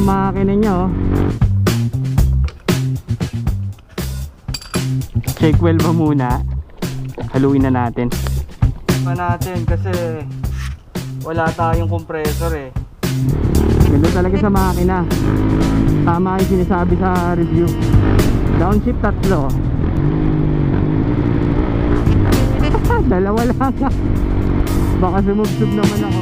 ng makina niya, oh. Check well ba muna? Haluin na natin. Kasi wala tayong compressor eh. Ganda talaga sa makina. Tama yung sinasabi sa review. Downshift 3. Dalawa lang. Baka sumubsub naman ako.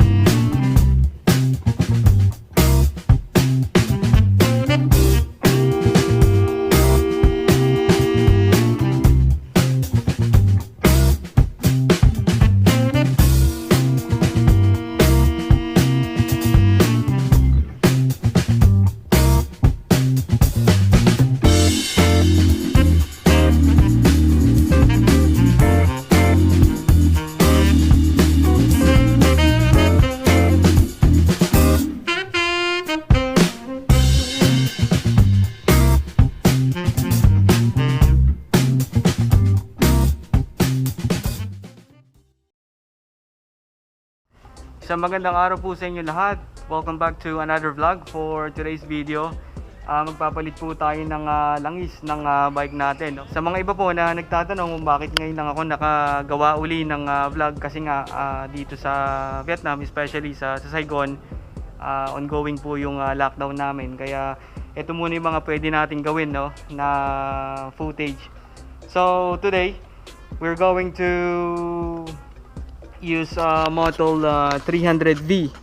Isang magandang araw po sa inyo lahat. Welcome back to another vlog. For today's video, magpapalit po tayo ng langis ng bike natin. Sa mga iba po na nagtatanong kung bakit ngayon lang ako nakagawa uli ng vlog, kasi nga dito sa Vietnam, especially sa Saigon, ongoing po yung lockdown namin. Kaya ito muna yung mga pwede natin gawin, no, na footage. So today, we're going to use Motul 300V.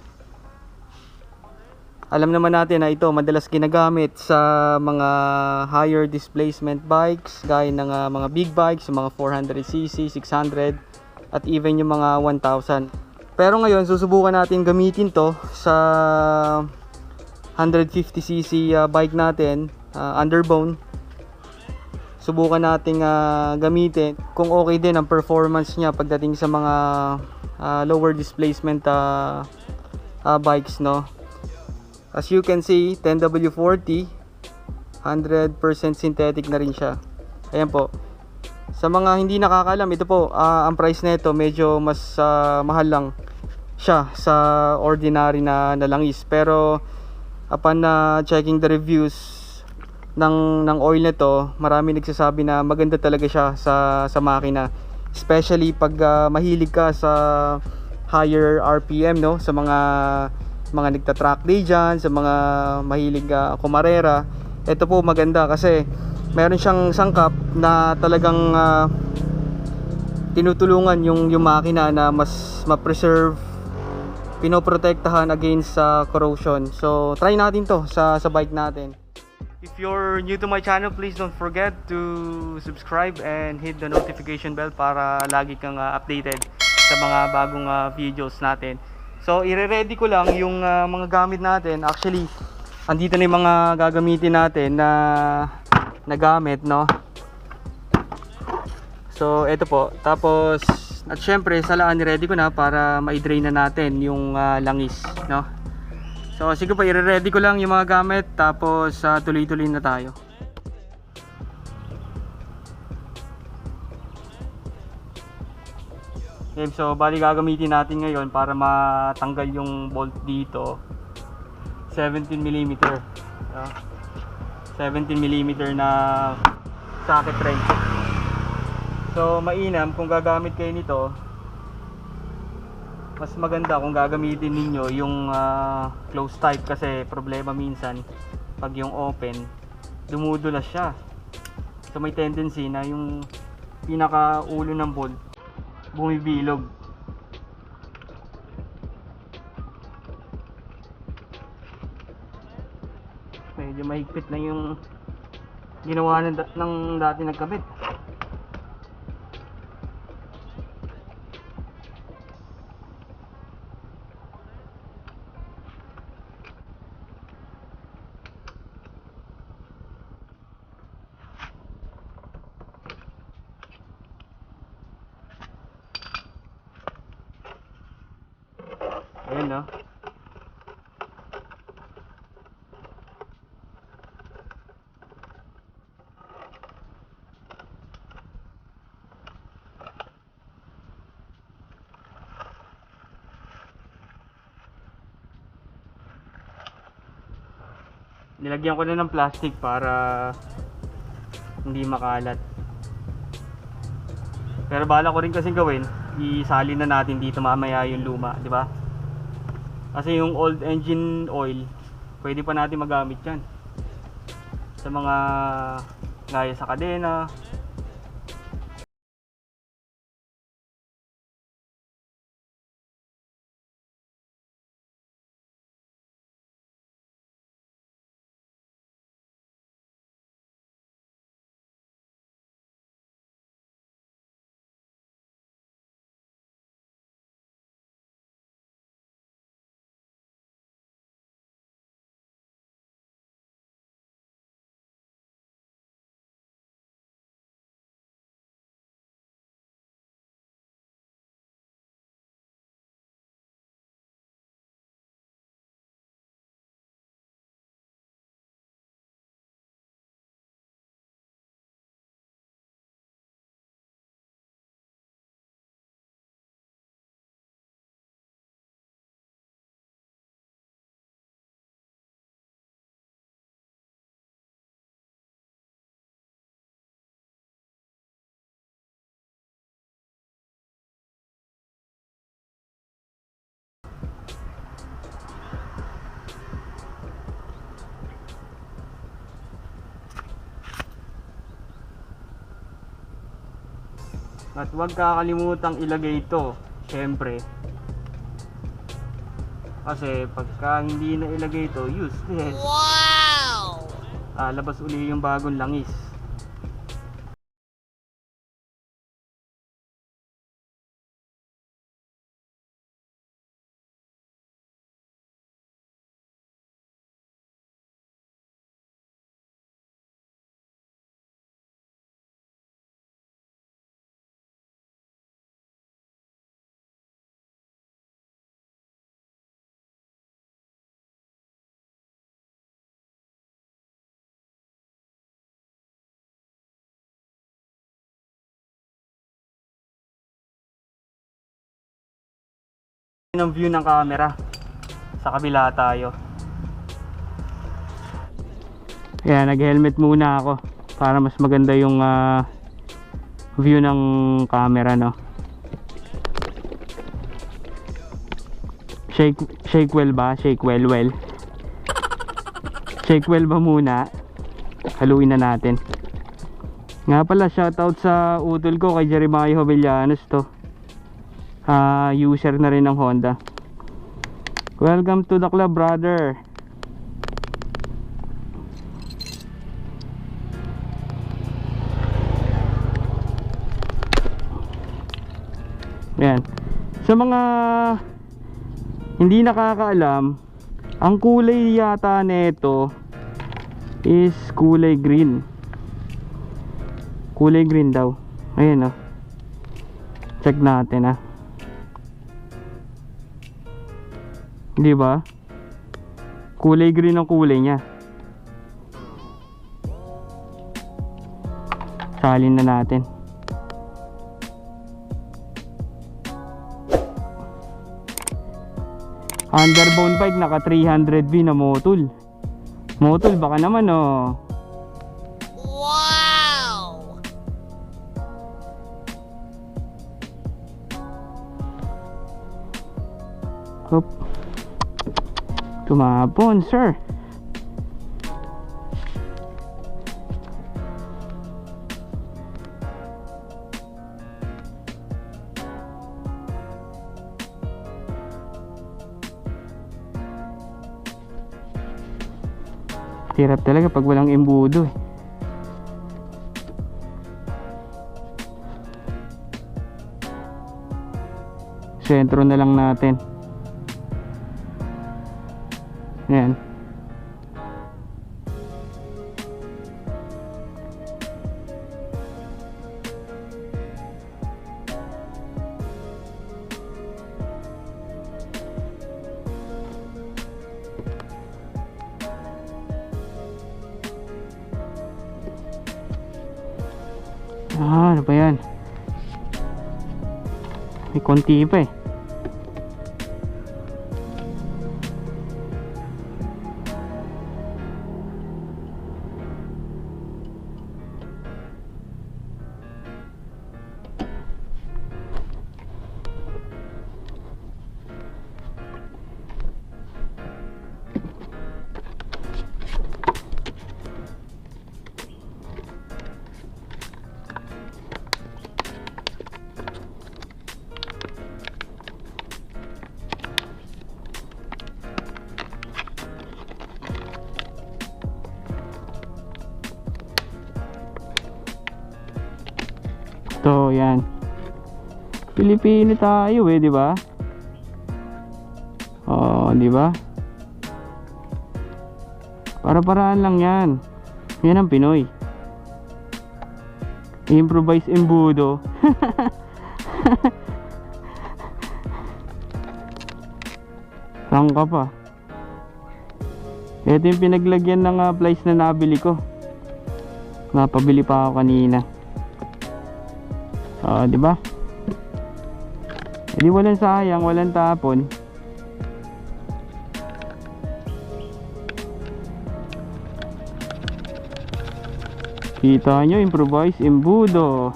Alam naman natin na ito madalas ginagamit sa mga higher displacement bikes, gaya ng mga big bikes, mga 400cc, 600 at even yung mga 1000. Pero ngayon susubukan natin gamitin to sa 150cc bike natin, underbone. Subukan nating gamitin kung okay din ang performance niya pagdating sa mga lower displacement bikes, no. As you can see, 10W40, 100% synthetic na rin siya. Ayan po. Sa mga hindi nakakalam, ito po, ang price nito medyo mas mahal lang siya sa ordinary na langis. Pero upon checking the reviews ng oil nito, marami nagsasabi na maganda talaga siya sa makina, especially pag mahilig ka sa higher RPM, no, sa mga nagta-track day dyan, sa mga mahilig kumarera. Ito po maganda kasi meron siyang sangkap na talagang tinutulungan yung makina na mas ma-preserve, pinoprotektahan against corrosion. So try natin to sa bike natin. If you're new to my channel, please don't forget to subscribe and hit the notification bell para lagi kang updated sa mga bagong videos natin. So ire-ready ko lang yung mga gamit natin. Actually, andito na yung mga gagamitin natin na gamit, no. So ito po. Tapos at syempre salaan ready ko na para ma-drain na natin yung langis, no. So sige po, i-ready ko lang yung mga gamit, tapos tuloy-tuloy na tayo. Okay, so bali gagamitin natin ngayon para matanggal yung bolt dito, 17mm. 17mm na socket wrench. So mainam kung gagamit kayo nito, mas maganda kung gagamitin ninyo yung close type, kasi problema minsan pag yung open, dumudulas siya. So may tendency na yung pinaka ulo ng bolt bumibilog. Medyo mahigpit na yung ginawa ng dati nagkabit. Ayan, no. Nilagyan ko na ng plastic para hindi makalat. Pero bala ko rin kasi gawin, isalin na natin dito mamaya yung luma, di ba? Kasi yung old engine oil, pwede pa natin magamit yan sa mga gaya sa kadena. At huwag kakalimutang ilagay ito, syempre. Kasi pagka hindi na ilagay ito, useless. Wow! Labas uli yung bagong langis. Ng view ng camera. Sa kabila tayo. Kaya nag-helmet muna ako para mas maganda yung view ng camera, no. Shake well ba? Shake well. Shake well ba muna? Haluin na natin. Nga pala, shoutout sa utol ko kay Jeremiah Jovellanos to. User na rin ng Honda. Welcome to the club, brother. Yan. Sa mga hindi nakakaalam, ang kulay yata nito is kulay green. Kulay green daw. Ayan, oh. Check natin, ah. Di ba? Kulay green ang kulay niya. Salin na natin. Underbone bike, naka 300V na Motul. Motul baka naman, oh. Wow! Hop. Tumapon, sir. Hirap talaga pag walang embudo, eh. Sentro na lang natin. Ayan. Ano ba yan? May konti pa, eh. yan. Pilipino tayo eh, di ba? Oo, di ba? Para-paraan lang yan. Yan ang Pinoy. Improvise embudo. Saan ka pa? Ito yung pinaglagyan ng plies na nabili ko. Napabili pa ako kanina. Di ba? Hindi walang sayang, walang tapon. Kita nyo, improvise embudo.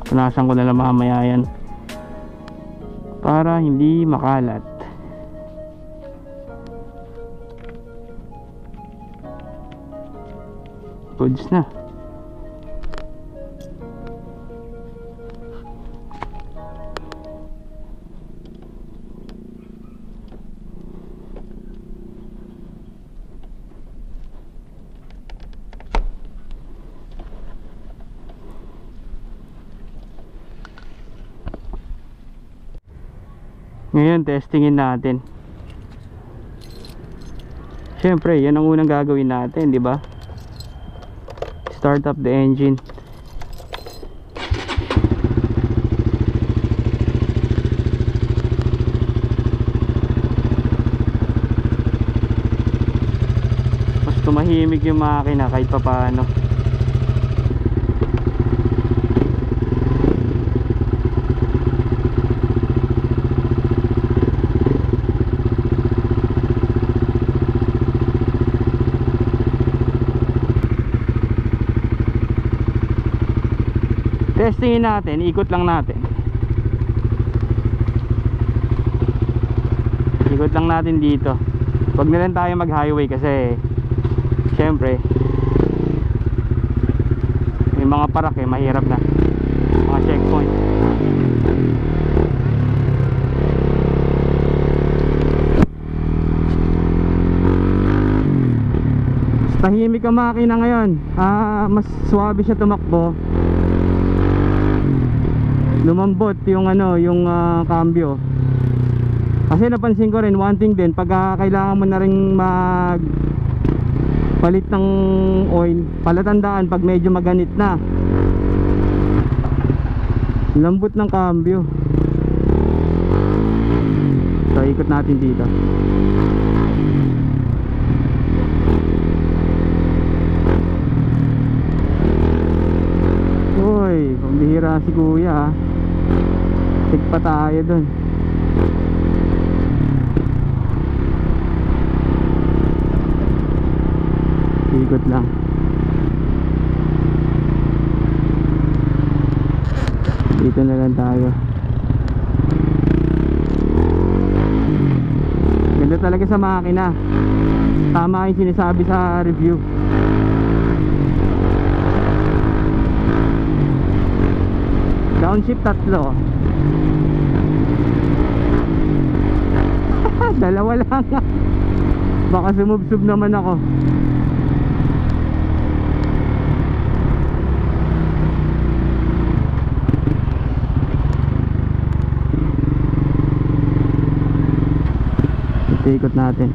Punasan ko na lang mamaya yan para hindi makalat. Goods na. Ngayon testingin natin. Siyempre, yan ang unang gagawin natin, di ba? Start up the engine. Mas tumahimik yung makina kahit papaano. Testingin natin, ikot lang natin. Ikot lang natin dito. Huwag na lang tayo mag highway kasi syempre may mga parak eh, mahirap na. Mga checkpoint. Mas tahimik ang makina ngayon. Mas suwabe siya tumakbo. Lumambot yung yung cambio. Kasi napansin ko rin one thing din, pag kailangan mo na ring mag palit ng oil, palatandaan pag medyo maganit na. Lambot ng cambio. So ikot natin dito. Uy, pambihira si kuya. Tik pa tayo dun. Ikot lang. Dito na lang tayo. Ganda talaga sa makina. Tama yung sinasabi sa review. Downshift 3. Dalawa lang. Baka sumubsub naman ako. Ikot natin.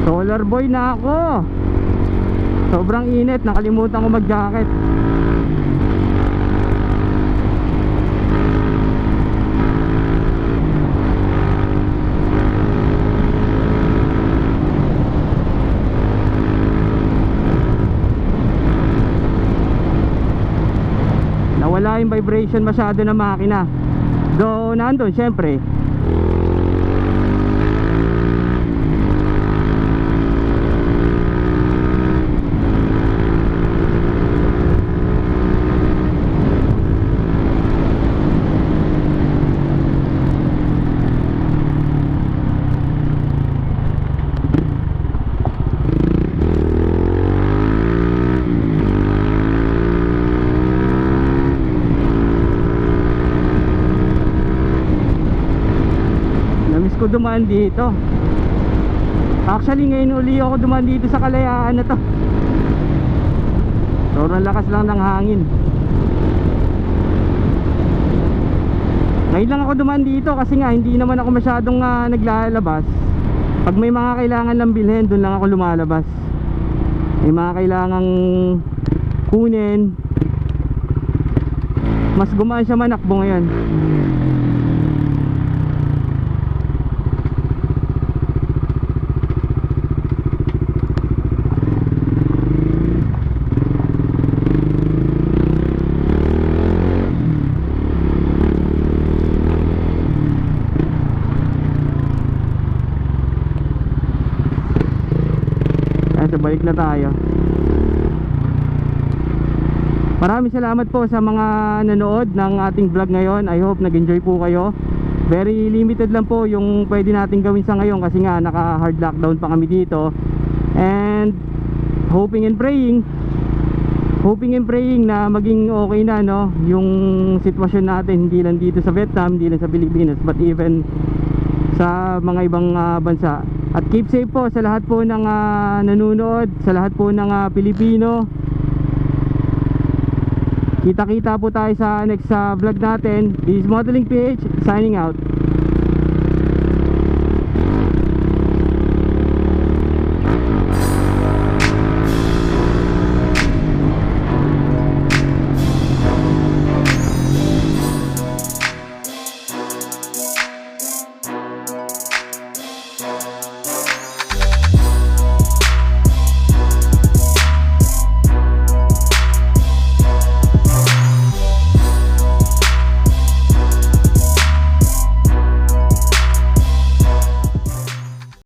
Solar boy na ako. Sobrang init, nakalimutan ko mag-jacket. Nawala yung vibration masyado ng makina. Though nandun syempre. ko dumaan dito. Actually ngayon uli ako dumaan dito sa kalayaan na to. Sobrang lakas lang ng hangin. Ngayon lang ako dumaan dito kasi nga hindi naman ako masyadong naglalabas. Pag may mga kailangan lang bilhin, doon lang ako lumalabas. May mga kailangang kunin. Mas gumaan siya manakbo ngayon. So balik na tayo. Maraming salamat po sa mga nanood ng ating vlog ngayon. I hope nag-enjoy po kayo. Very limited lang po yung pwede natin gawin sa ngayon kasi nga naka hard lockdown pa kami dito. And hoping and praying na maging okay na, no, yung sitwasyon natin, hindi lang dito sa Vietnam, hindi lang sa Pilipinas, but even sa mga ibang bansa. At keep safe po sa lahat po ng nanonood, sa lahat po ng Pilipino. Kita-kita po tayo sa next vlog natin. This is Motuling PH signing out.